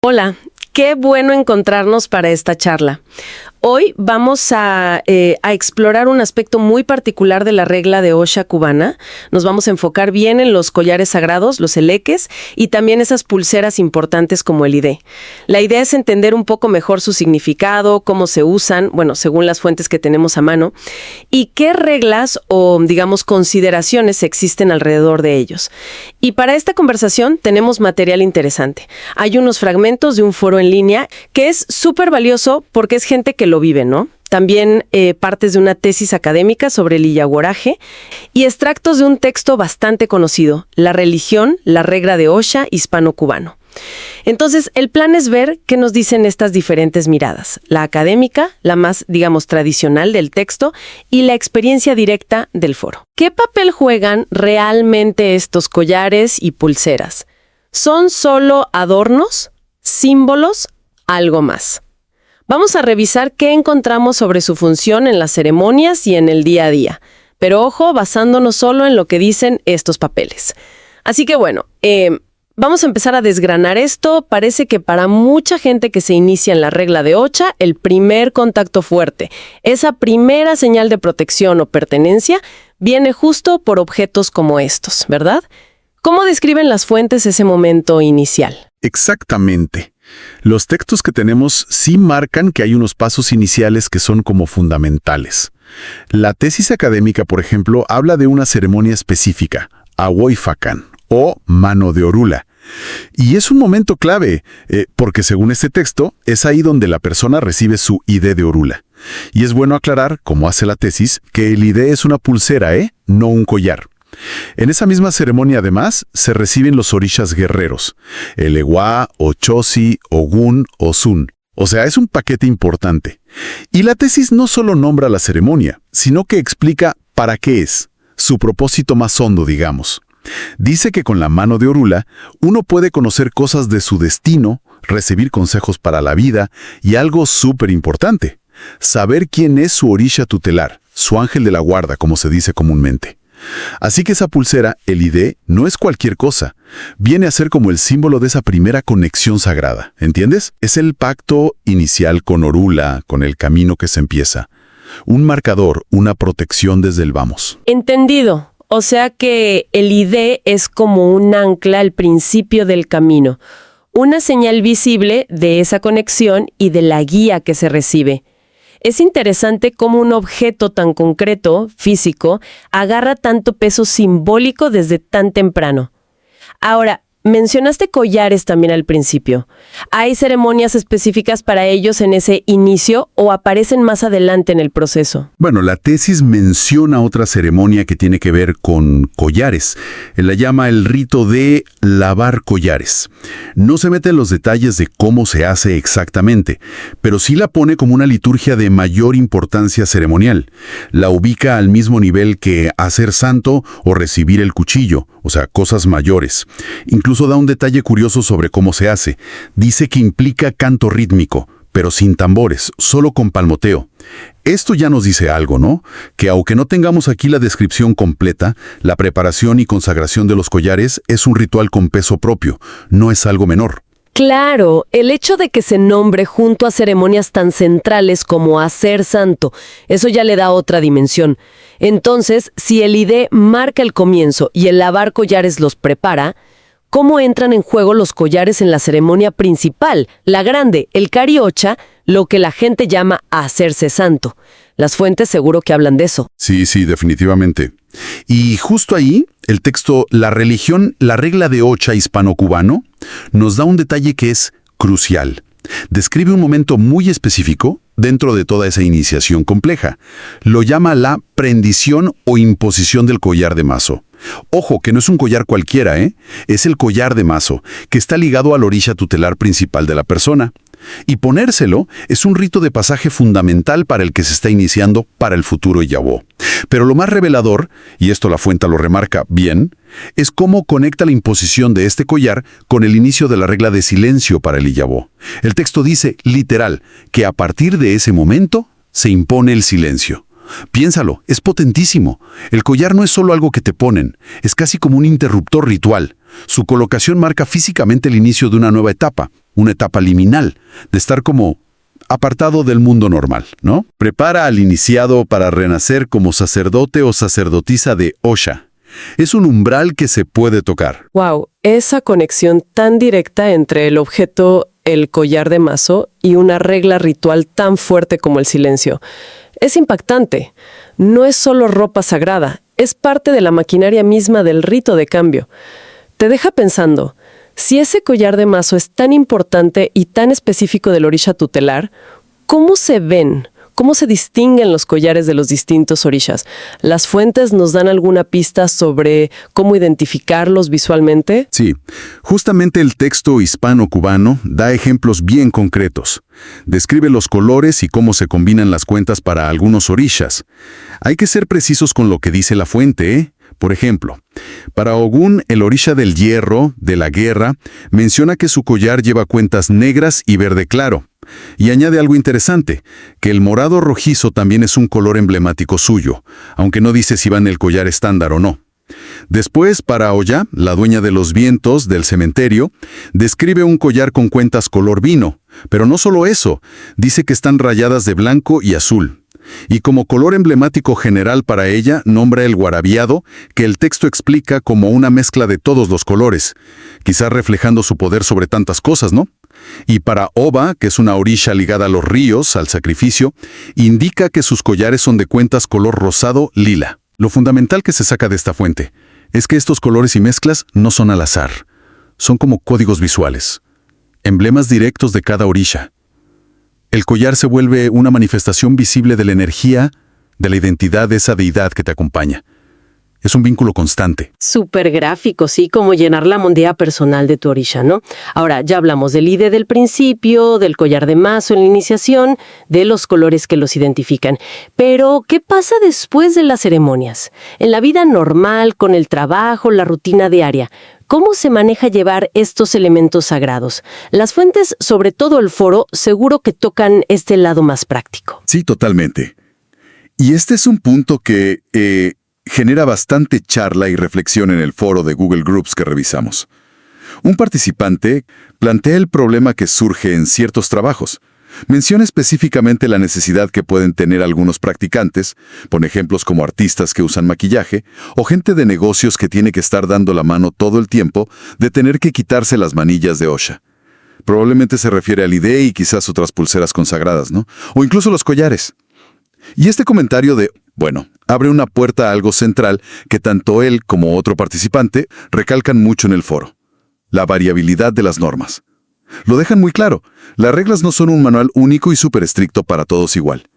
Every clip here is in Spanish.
Hola, qué bueno encontrarnos para esta charla. Hoy vamos a explorar un aspecto muy particular de la regla de Osha cubana. Nos vamos a enfocar bien en los collares sagrados, los eleques, y también esas pulseras importantes como el ID. La idea es entender un poco mejor su significado, cómo se usan, bueno, según las fuentes que tenemos a mano, y qué reglas o, digamos, consideraciones existen alrededor de ellos. Y para esta conversación tenemos material interesante. Hay unos fragmentos de un foro en línea que es súper valioso porque es gente que lo vive, ¿no? También partes de una tesis académica sobre el illaguaraje y extractos de un texto bastante conocido, La religión, la regla de Osha hispano-cubano. Entonces, el plan es ver qué nos dicen estas diferentes miradas, la académica, la más, digamos, tradicional del texto y la experiencia directa del foro. ¿Qué papel juegan realmente estos collares y pulseras? ¿Son solo adornos, símbolos, algo más? Vamos a revisar qué encontramos sobre su función en las ceremonias y en el día a día. Pero ojo, basándonos solo en lo que dicen estos papeles. Así que bueno, vamos a empezar a desgranar esto. Parece que para mucha gente que se inicia en la regla de Osha, el primer contacto fuerte, esa primera señal de protección o pertenencia, viene justo por objetos como estos, ¿verdad? ¿Cómo describen las fuentes ese momento inicial? Exactamente. Los textos que tenemos sí marcan que hay unos pasos iniciales que son como fundamentales. La tesis académica, por ejemplo, habla de una ceremonia específica, Awoifacan, o mano de Orula. Y es un momento clave, porque según este texto, es ahí donde la persona recibe su ID de Orula. Y es bueno aclarar, como hace la tesis, que el ID es una pulsera, no un collar. En esa misma ceremonia, además, se reciben los orishas guerreros, el Ewa, Ochosi, Ogun, Osun. O sea, es un paquete importante. Y la tesis no solo nombra la ceremonia, sino que explica para qué es, su propósito más hondo, digamos. Dice que con la mano de Orula, uno puede conocer cosas de su destino, recibir consejos para la vida y algo súper importante, saber quién es su orisha tutelar, su ángel de la guarda, como se dice comúnmente. Así que esa pulsera, el ID, no es cualquier cosa. Viene a ser como el símbolo de esa primera conexión sagrada, ¿entiendes? Es el pacto inicial con Orula, con el camino que se empieza. Un marcador, una protección desde el vamos. Entendido. O sea que el ID es como un ancla al principio del camino. Una señal visible de esa conexión y de la guía que se recibe. Es interesante cómo un objeto tan concreto, físico, agarra tanto peso simbólico desde tan temprano. Ahora, mencionaste collares también al principio. ¿Hay ceremonias específicas para ellos en ese inicio o aparecen más adelante en el proceso? Bueno, la tesis menciona otra ceremonia que tiene que ver con collares. Él la llama el rito de lavar collares. No se mete en los detalles de cómo se hace exactamente, pero sí la pone como una liturgia de mayor importancia ceremonial. La ubica al mismo nivel que hacer santo o recibir el cuchillo, o sea, cosas mayores. Incluso da un detalle curioso sobre cómo se hace. Dice que implica canto rítmico, pero sin tambores, solo con palmoteo. Esto ya nos dice algo, ¿no? Que aunque no tengamos aquí la descripción completa, la preparación y consagración de los collares es un ritual con peso propio, no es algo menor. Claro, el hecho de que se nombre junto a ceremonias tan centrales como hacer santo, eso ya le da otra dimensión. Entonces, si el ID marca el comienzo y el lavar collares los prepara, ¿cómo entran en juego los collares en la ceremonia principal, la grande, el cariocha, lo que la gente llama hacerse santo? Las fuentes seguro que hablan de eso. Sí, definitivamente. Y justo ahí, el texto La religión, la regla de Osha hispano-cubano, nos da un detalle que es crucial. Describe un momento muy específico dentro de toda esa iniciación compleja. Lo llama la prendición o imposición del collar de mazo. Ojo, que no es un collar cualquiera, es el collar de mazo, que está ligado al orisha tutelar principal de la persona. Y ponérselo es un rito de pasaje fundamental para el que se está iniciando para el futuro Iyabó. Pero lo más revelador, y esto la fuente lo remarca bien, es cómo conecta la imposición de este collar con el inicio de la regla de silencio para el Iyabó. El texto dice, literal, que a partir de ese momento se impone el silencio. Piénsalo, es potentísimo. El collar no es solo algo que te ponen, es casi como un interruptor ritual. Su colocación marca físicamente el inicio de una nueva etapa, una etapa liminal, de estar como apartado del mundo normal, ¿no? Prepara al iniciado para renacer como sacerdote o sacerdotisa de Osha. Es un umbral que se puede tocar. Wow, esa conexión tan directa entre el objeto, el collar de mazo, y una regla ritual tan fuerte como el silencio. Es impactante. No es solo ropa sagrada, es parte de la maquinaria misma del rito de cambio. Te deja pensando, si ese collar de mazo es tan importante y tan específico del orisha tutelar, ¿cómo se ven? ¿Cómo se distinguen los collares de los distintos orishas? ¿Las fuentes nos dan alguna pista sobre cómo identificarlos visualmente? Sí, justamente el texto hispano-cubano da ejemplos bien concretos. Describe los colores y cómo se combinan las cuentas para algunos orishas. Hay que ser precisos con lo que dice la fuente, ¿eh? Por ejemplo, para Ogún, el orisha del hierro, de la guerra, menciona que su collar lleva cuentas negras y verde claro. Y añade algo interesante, que el morado rojizo también es un color emblemático suyo, aunque no dice si va en el collar estándar o no. Después, para Oya, la dueña de los vientos del cementerio, describe un collar con cuentas color vino, pero no solo eso, dice que están rayadas de blanco y azul. Y como color emblemático general para ella, nombra el guarabiado, que el texto explica como una mezcla de todos los colores, quizás reflejando su poder sobre tantas cosas, ¿no? Y para Oba, que es una orisha ligada a los ríos, al sacrificio, indica que sus collares son de cuentas color rosado lila. Lo fundamental que se saca de esta fuente es que estos colores y mezclas no son al azar, son como códigos visuales, emblemas directos de cada orisha. El collar se vuelve una manifestación visible de la energía, de la identidad de esa deidad que te acompaña. Es un vínculo constante. Súper gráfico, sí, como llenar la mondea personal de tu orisha, ¿no? Ahora, ya hablamos del IDE del principio, del collar de mazo en la iniciación, de los colores que los identifican. Pero, ¿qué pasa después de las ceremonias? En la vida normal, con el trabajo, la rutina diaria, ¿cómo se maneja llevar estos elementos sagrados? Las fuentes, sobre todo el foro, seguro que tocan este lado más práctico. Sí, totalmente. Y este es un punto que genera bastante charla y reflexión en el foro de Google Groups que revisamos. Un participante plantea el problema que surge en ciertos trabajos. Menciona específicamente la necesidad que pueden tener algunos practicantes, pone ejemplos como artistas que usan maquillaje, o gente de negocios que tiene que estar dando la mano todo el tiempo de tener que quitarse las manillas de Osha. Probablemente se refiere al IDE y quizás otras pulseras consagradas, ¿no? O incluso los collares. Y este comentario abre una puerta a algo central que tanto él como otro participante recalcan mucho en el foro: la variabilidad de las normas. Lo dejan muy claro, las reglas no son un manual único y súper estricto para todos igual.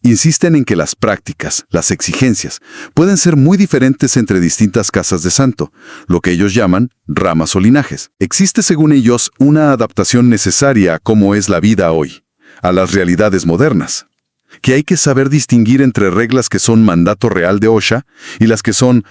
Insisten en que las prácticas, las exigencias, pueden ser muy diferentes entre distintas casas de santo, lo que ellos llaman ramas o linajes. Existe, según ellos, una adaptación necesaria a cómo es la vida hoy, a las realidades modernas. Que hay que saber distinguir entre reglas que son mandato real de Osha y las que son,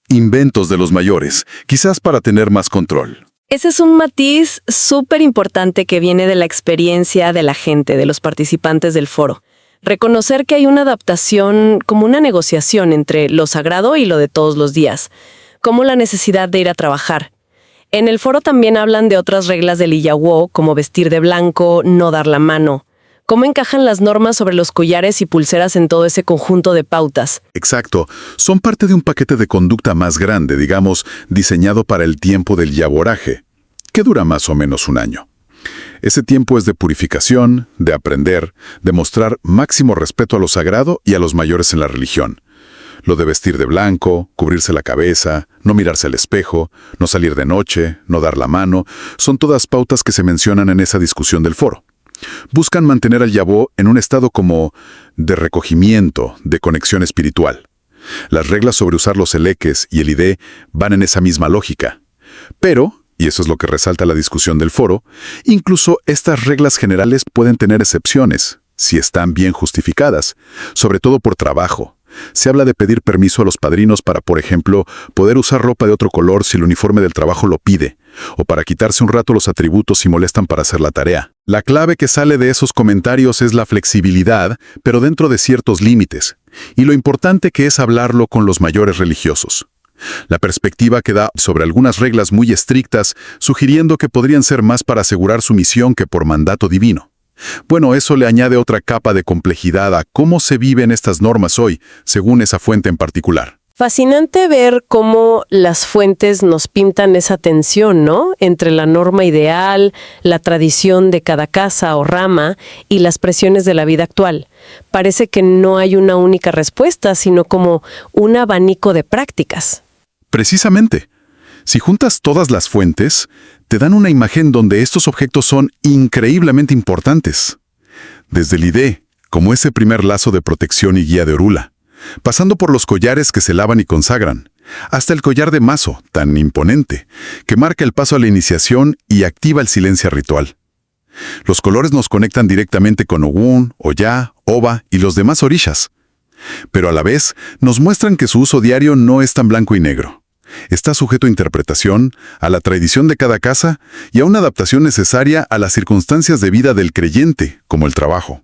inventos de los mayores, quizás para tener más control. Ese es un matiz súper importante que viene de la experiencia de la gente, de los participantes del foro. Reconocer que hay una adaptación, como una negociación entre lo sagrado y lo de todos los días, como la necesidad de ir a trabajar. En el foro también hablan de otras reglas del Iyawo, como vestir de blanco, no dar la mano. ¿Cómo encajan las normas sobre los collares y pulseras en todo ese conjunto de pautas? Exacto. Son parte de un paquete de conducta más grande, diseñado para el tiempo del yaboraje, que dura más o menos un año. Ese tiempo es de purificación, de aprender, de mostrar máximo respeto a lo sagrado y a los mayores en la religión. Lo de vestir de blanco, cubrirse la cabeza, no mirarse al espejo, no salir de noche, no dar la mano, son todas pautas que se mencionan en esa discusión del foro. Buscan mantener al Yabó en un estado como de recogimiento, de conexión espiritual. Las reglas sobre usar los eleques y el IDE van en esa misma lógica. Pero, y eso es lo que resalta la discusión del foro, incluso estas reglas generales pueden tener excepciones, si están bien justificadas, sobre todo por trabajo. Se habla de pedir permiso a los padrinos para, por ejemplo, poder usar ropa de otro color si el uniforme del trabajo lo pide, o para quitarse un rato los atributos si molestan para hacer la tarea. La clave que sale de esos comentarios es la flexibilidad, pero dentro de ciertos límites, y lo importante que es hablarlo con los mayores religiosos. La perspectiva que da sobre algunas reglas muy estrictas, sugiriendo que podrían ser más para asegurar su misión que por mandato divino. Bueno, eso le añade otra capa de complejidad a cómo se viven estas normas hoy, según esa fuente en particular. Fascinante ver cómo las fuentes nos pintan esa tensión, ¿no? Entre la norma ideal, la tradición de cada casa o rama y las presiones de la vida actual. Parece que no hay una única respuesta, sino como un abanico de prácticas. Precisamente. Si juntas todas las fuentes, te dan una imagen donde estos objetos son increíblemente importantes. Desde el ID, como ese primer lazo de protección y guía de Orula, pasando por los collares que se lavan y consagran, hasta el collar de mazo, tan imponente, que marca el paso a la iniciación y activa el silencio ritual. Los colores nos conectan directamente con Ogún, Oya, Oba y los demás orishas. Pero a la vez, nos muestran que su uso diario no es tan blanco y negro. Está sujeto a interpretación, a la tradición de cada casa y a una adaptación necesaria a las circunstancias de vida del creyente, como el trabajo.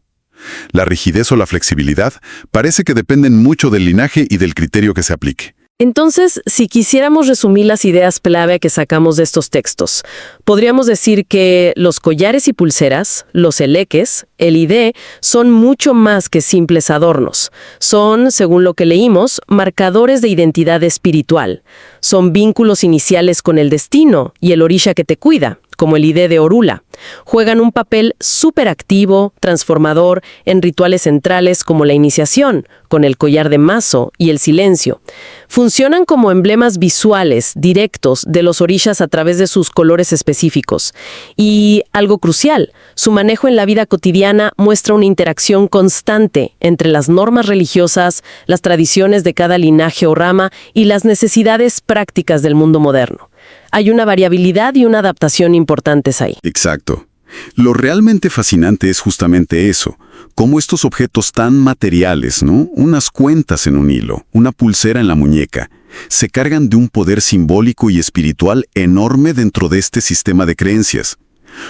La rigidez o la flexibilidad parece que dependen mucho del linaje y del criterio que se aplique. Entonces, si quisiéramos resumir las ideas clave que sacamos de estos textos, podríamos decir que los collares y pulseras, los eleques, el ID, son mucho más que simples adornos. Son, según lo que leímos, marcadores de identidad espiritual. Son vínculos iniciales con el destino y el orisha que te cuida, como el ID de Orula. Juegan un papel súper activo, transformador, en rituales centrales como la iniciación, con el collar de mazo y el silencio. Funcionan como emblemas visuales, directos, de los orishas a través de sus colores específicos. Y, algo crucial, su manejo en la vida cotidiana muestra una interacción constante entre las normas religiosas, las tradiciones de cada linaje o rama y las necesidades prácticas del mundo moderno. Hay una variabilidad y una adaptación importantes ahí. Exacto. Lo realmente fascinante es justamente eso, cómo estos objetos tan materiales, ¿no? Unas cuentas en un hilo, una pulsera en la muñeca, se cargan de un poder simbólico y espiritual enorme dentro de este sistema de creencias.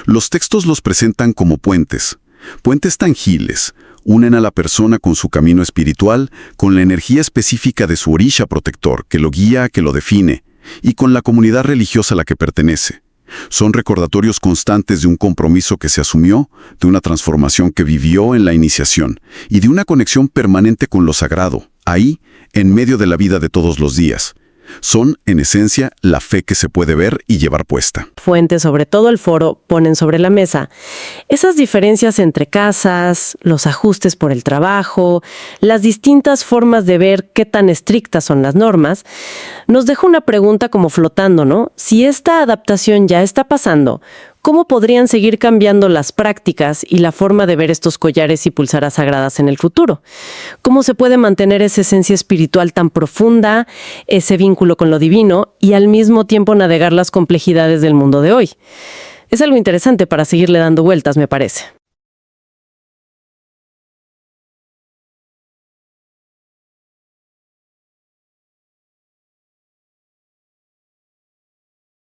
Los textos los presentan como puentes tangibles, unen a la persona con su camino espiritual, con la energía específica de su orisha protector, que lo guía, que lo define, y con la comunidad religiosa a la que pertenece. Son recordatorios constantes de un compromiso que se asumió, de una transformación que vivió en la iniciación y de una conexión permanente con lo sagrado, ahí, en medio de la vida de todos los días. Son, en esencia, la fe que se puede ver y llevar puesta. Fuentes, sobre todo el foro, ponen sobre la mesa esas diferencias entre casas, los ajustes por el trabajo, las distintas formas de ver qué tan estrictas son las normas. Nos deja una pregunta como flotando, ¿no? Si esta adaptación ya está pasando, ¿cómo podrían seguir cambiando las prácticas y la forma de ver estos collares y pulseras sagradas en el futuro? ¿Cómo se puede mantener esa esencia espiritual tan profunda, ese vínculo con lo divino, y al mismo tiempo navegar las complejidades del mundo de hoy? Es algo interesante para seguirle dando vueltas, me parece.